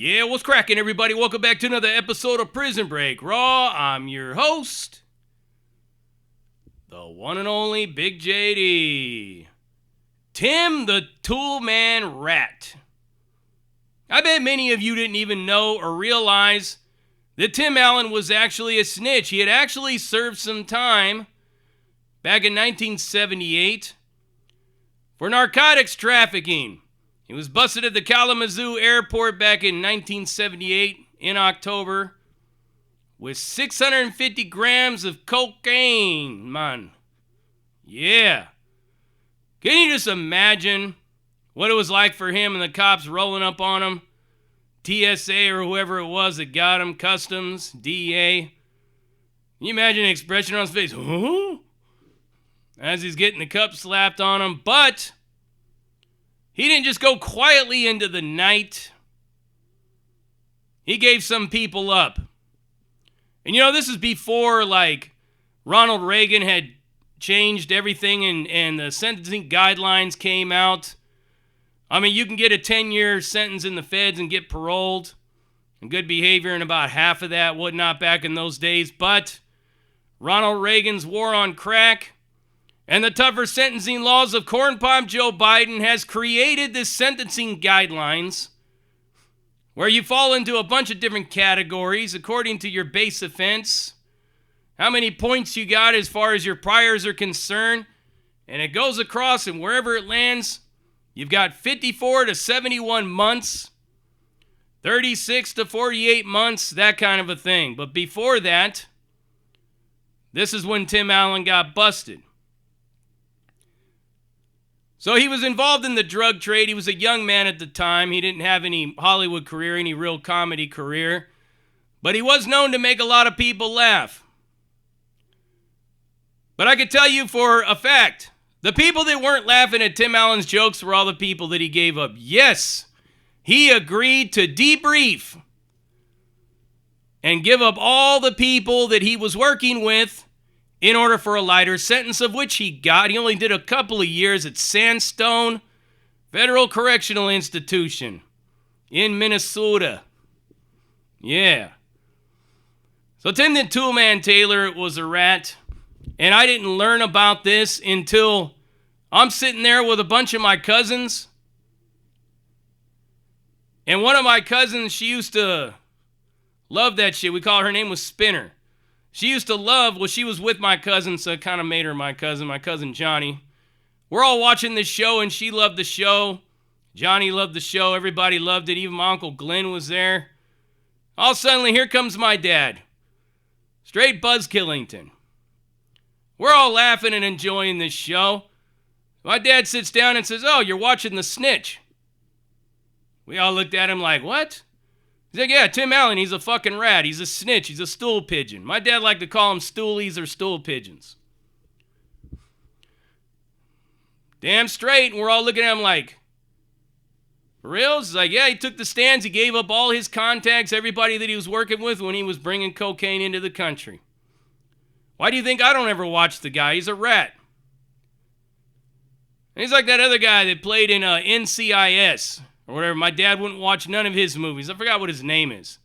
Yeah, what's cracking, everybody? Welcome back to another episode of Prison Break Raw. I'm your host, the one and only Big JD. Tim the Toolman Rat. I bet many of you didn't even know or realize that Tim Allen was actually a snitch. He had actually served some time back in 1978 for narcotics trafficking. He was busted at the Kalamazoo airport back in 1978 in October with 650 grams of cocaine, man. Yeah. Can you just imagine what it was like for him and the cops rolling up on him? TSA or whoever it was that got him, Customs, DEA. Can you imagine the expression on his face? Huh? As he's getting the cup slapped on him. But he didn't just go quietly into the night. He gave some people up. And you know, this is before, Ronald Reagan had changed everything and the sentencing guidelines came out. I mean, you can get a 10-year sentence in the feds and get paroled and good behavior, and about half of that, whatnot, back in those days. But Ronald Reagan's war on crack and the tougher sentencing laws of Corn Pop Joe Biden has created this sentencing guidelines where you fall into a bunch of different categories according to your base offense, how many points you got as far as your priors are concerned, and it goes across, and wherever it lands, you've got 54 to 71 months, 36 to 48 months, that kind of a thing. But before that, this is when Tim Allen got busted. So he was involved in the drug trade. He was a young man at the time. He didn't have any Hollywood career, any real comedy career. But he was known to make a lot of people laugh. But I could tell you for a fact, the people that weren't laughing at Tim Allen's jokes were all the people that he gave up. Yes, he agreed to debrief and give up all the people that he was working with in order for a lighter sentence, of which he got. He only did a couple of years at Sandstone Federal Correctional Institution in Minnesota. Yeah. So Tim the Toolman Taylor was a rat, and I didn't learn about this until I'm sitting there with a bunch of my cousins. And one of my cousins, she used to love that shit. We call her name was Spinner. She used to love, well, she was with my cousin, so it kind of made her my cousin Johnny. We're all watching this show, and she loved the show. Johnny loved the show. Everybody loved it. Even my Uncle Glenn was there. All suddenly, here comes my dad. Straight Buzz Killington. We're all laughing and enjoying this show. My dad sits down and says, "Oh, you're watching The Snitch." We all looked at him like, "What?" He's like, "Yeah, Tim Allen, he's a fucking rat. He's a snitch. He's a stool pigeon." My dad liked to call them stoolies or stool pigeons. Damn straight. And we're all looking at him like, "For real?" He's like, "Yeah, he took the stands. He gave up all his contacts, everybody that he was working with when he was bringing cocaine into the country. Why do you think I don't ever watch the guy? He's a rat." And he's like that other guy that played in NCIS or whatever. My dad wouldn't watch none of his movies. I forgot what his name is.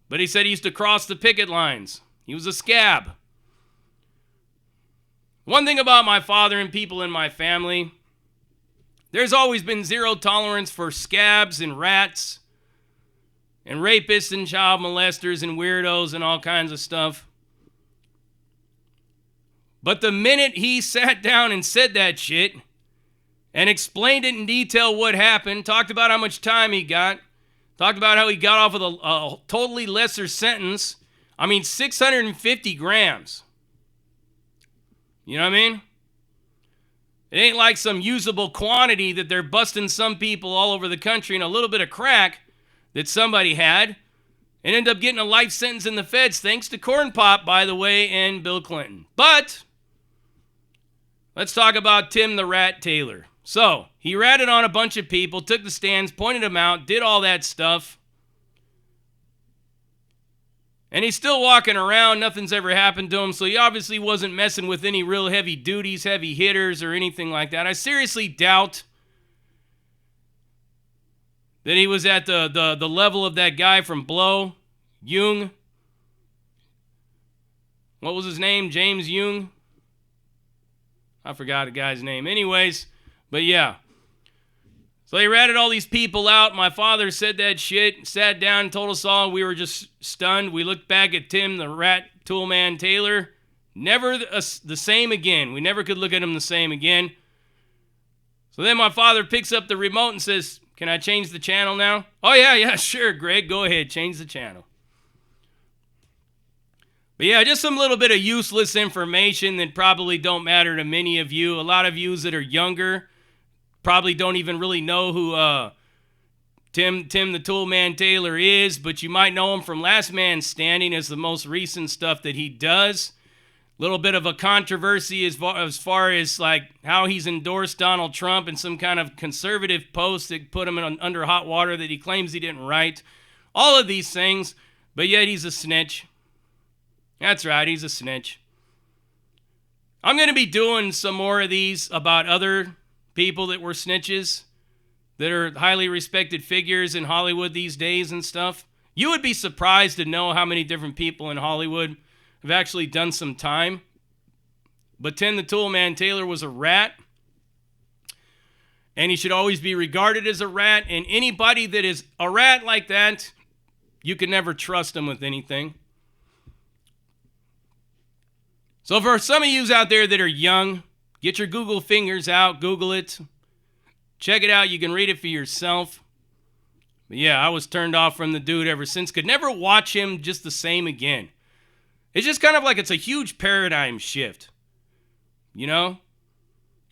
But he said he used to cross the picket lines. He was a scab. One thing about my father and people in my family, there's always been zero tolerance for scabs and rats and rapists and child molesters and weirdos and all kinds of stuff. But the minute he sat down and said that shit and explained it in detail what happened, talked about how much time he got, talked about how he got off with a totally lesser sentence. 650 grams. You know what I mean? It ain't like some usable quantity that they're busting some people all over the country and a little bit of crack that somebody had and end up getting a life sentence in the feds, thanks to Corn Pop, by the way, and Bill Clinton. But let's talk about Tim the Rat Taylor. So, he ratted on a bunch of people, took the stands, pointed them out, did all that stuff. And he's still walking around. Nothing's ever happened to him, so he obviously wasn't messing with any real heavy duties, heavy hitters, or anything like that. I seriously doubt that he was at the level of that guy from Blow, Jung. What was his name? James Jung? I forgot the guy's name. Anyways, but yeah. So they ratted all these people out. My father said that shit, sat down, told us all. We were just stunned. We looked back at Tim, the rat toolman Taylor. Never the same again. We never could look at him the same again. So then my father picks up the remote and says, "Can I change the channel now?" "Oh, yeah, sure, Greg. Go ahead. Change the channel." But yeah, just some little bit of useless information that probably don't matter to many of you. A lot of you that are younger probably don't even really know who Tim the Toolman Taylor is, but you might know him from Last Man Standing as the most recent stuff that he does. Little bit of a controversy as far as like how he's endorsed Donald Trump in some kind of conservative post that put him under hot water that he claims he didn't write. All of these things, but yet he's a snitch. That's right, he's a snitch. I'm going to be doing some more of these about other people that were snitches, that are highly respected figures in Hollywood these days and stuff. You would be surprised to know how many different people in Hollywood have actually done some time. But Tim the Toolman Taylor was a rat, and he should always be regarded as a rat, and anybody that is a rat like that, you can never trust them with anything. So for some of yous out there that are young, get your Google fingers out, Google it. Check it out, you can read it for yourself. But yeah, I was turned off from the dude ever since. Could never watch him just the same again. It's just kind of like it's a huge paradigm shift. You know?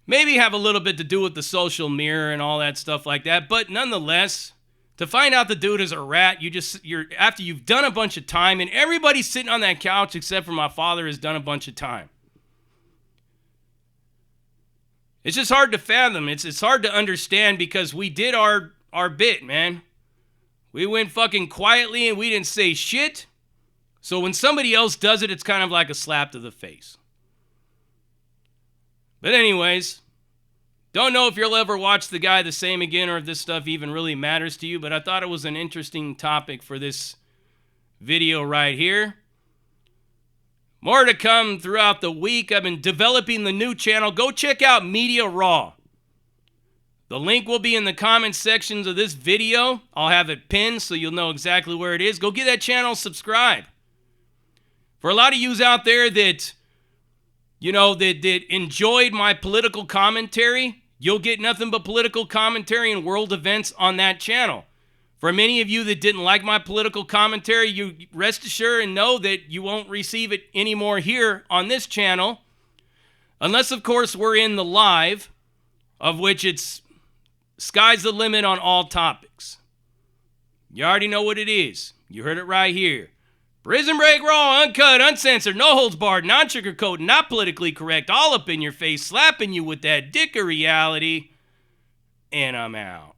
Maybe have a little bit to do with the social mirror and all that stuff like that. But nonetheless, to find out the dude is a rat, you're after you've done a bunch of time, and everybody sitting on that couch except for my father has done a bunch of time. It's just hard to fathom. It's hard to understand because we did our bit, man. We went fucking quietly and we didn't say shit. So when somebody else does it, it's kind of like a slap to the face. But anyways, don't know if you'll ever watch the guy the same again or if this stuff even really matters to you, but I thought it was an interesting topic for this video right here. More to come throughout the week. I've been developing the new channel. Go check out Media Raw. The link will be in the comment sections of this video. I'll have it pinned so you'll know exactly where it is. Go get that channel, subscribe. For a lot of yous out there that, that enjoyed my political commentary, you'll get nothing but political commentary and world events on that channel. For many of you that didn't like my political commentary, you rest assured and know that you won't receive it anymore here on this channel. Unless, of course, we're in the live, of which it's sky's the limit on all topics. You already know what it is. You heard it right here. Prison Break Raw, uncut, uncensored, no holds barred, non-sugarcoat, not politically correct, all up in your face, slapping you with that dick of reality. And I'm out.